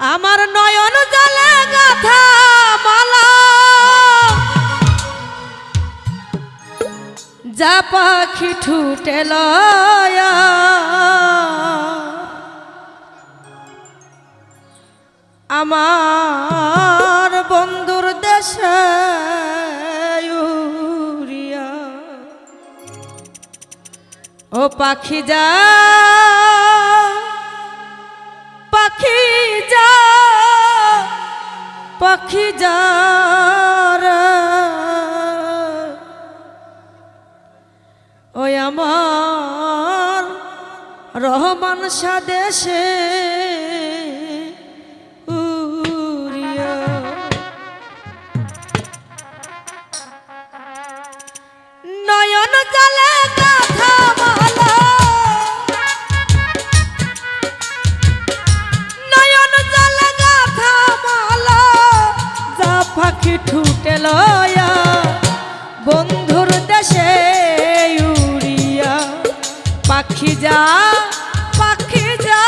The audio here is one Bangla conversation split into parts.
আমার নয়ন জলে গাথা মালা যা পাখি ঠুটে লয়া আমার বন্ধুর দেশে উড়িয়া ও পাখি যা পাখি যা পাখি যা রে ওই আমার রহমান স্বদেশে উড়িয়া নয়ন জলে গাথা মালা নয়ন জলে গাথা মালা যা পাখি ঠুটে লয়া বন্ধুর দেশে উড়িয়া পাখি যা পাখি যা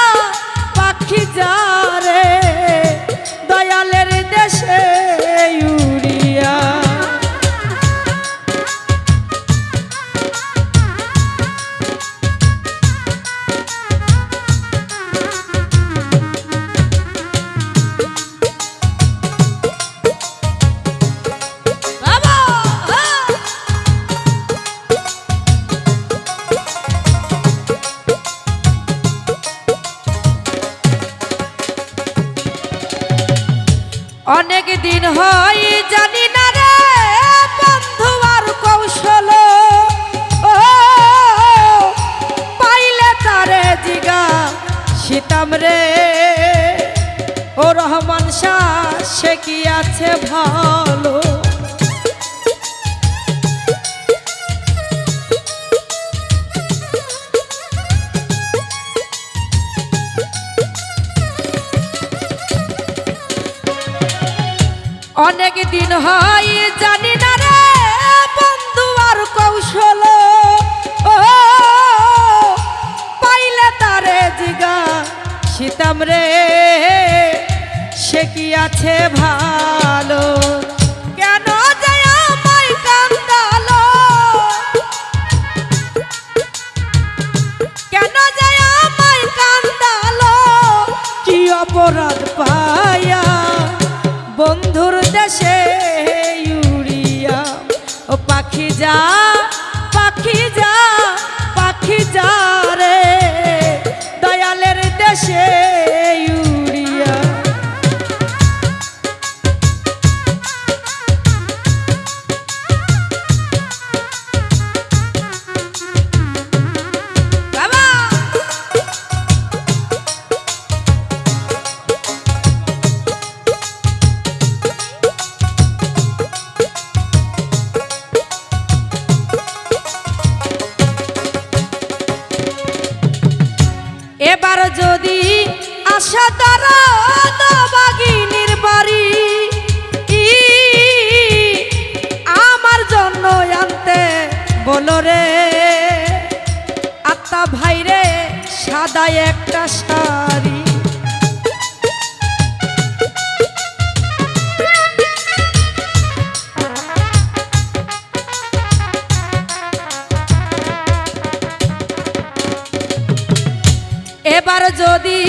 পাখি যা রে দয়ালের দেশে উড়িয়া অনেক দিন হয় জানি না রে বন্ধু আর কৌশল ও পাইলে তারে জিগা সীতাম রে ও রহমান শাহ সে কি আছে ভালো অনেক দিন হয় জানি না রে বন্ধু আর কৌশল ও পাইলে তারে জিগা সীতাম রে সে কি আছে ভালো কেন যায় আমায় কান্দালো কেন যায় আমায় কান্দালো কি অপরাধ পায়া বন্ধুর দেশে উড়িয়া ও পাখি যা পাখি যা পাখি যা রে দয়ালের দেশে উড়িয়া এবার যদি আশা তারা বাগিনীর বাড়ি আমার জন্য আনতে বলো রে আত্মা ভাইরে সাদা একটা শাড়ি এবার যদি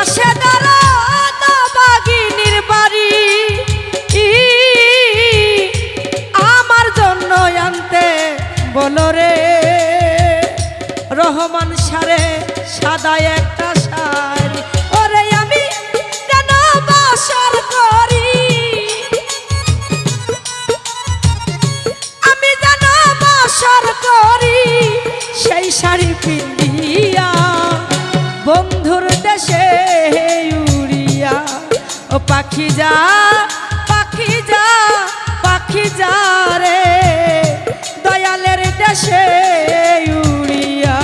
আসে দাঁড়া বাগিনীর বাড়ি আমার জন্য আনতে বলো রে রহমান সারে সাদা একটা শাড়ি ওরে আমি কেন বাসর করি আমি যেন বাসর করি সেই শাড়ি পিন্দিয়া বন্ধুর দেশে উড়িয়া ও পাখি যা পাখি যা পাখি যা রে দয়ালের দেশে উড়িয়া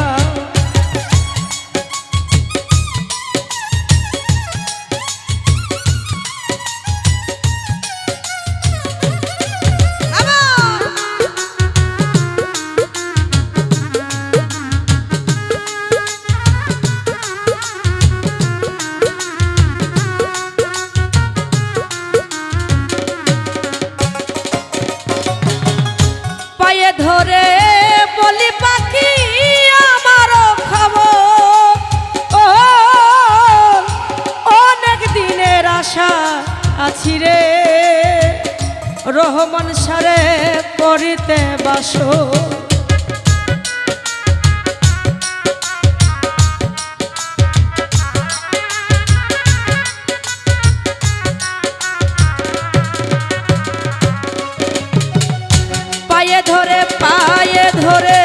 রহমান সারে করিতে বাসো পায়ে ধরে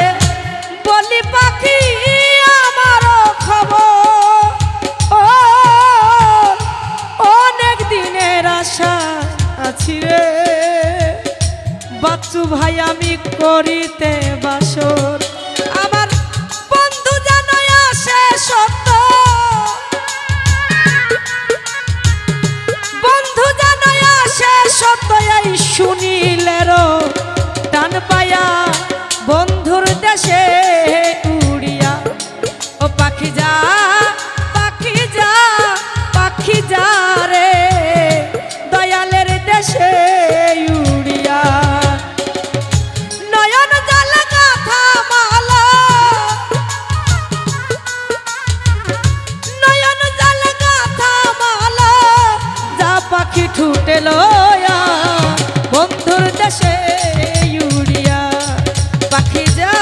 বলি পাখি আমারও খবর ও অনেক দিনের আশা আছি রে বাচ্চু ভাই আমি করিতে বাসর আমার বন্ধু জানো আসে সত্য বন্ধু জানো আসে সত্য এই শুনিলেরও টান পায়া বন্ধুর দেশে উড়িয়া ও পাখি যা পাখি যা পাখি যা রে দয়ালের দেশে উড়িয়া নয়ন জল গাথা মালা নয়ন জল গাথা মালা যা পাখি ঠুটে লয়া বন্ধুর দেশে উড়িয়া পাখি যা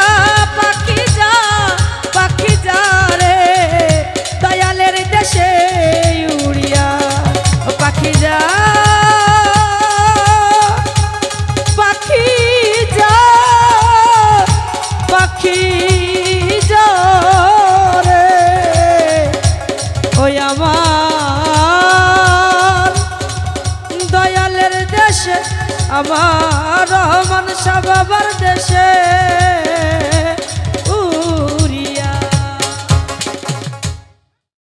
পাখি যা পাখি যা রে দয়ালের দেশে উড়িয়া পাখি যা পাখি যা পাখি যা রে ওই আমার দয়ালের দেশে আমার রহমান শাহ বাবার দেশে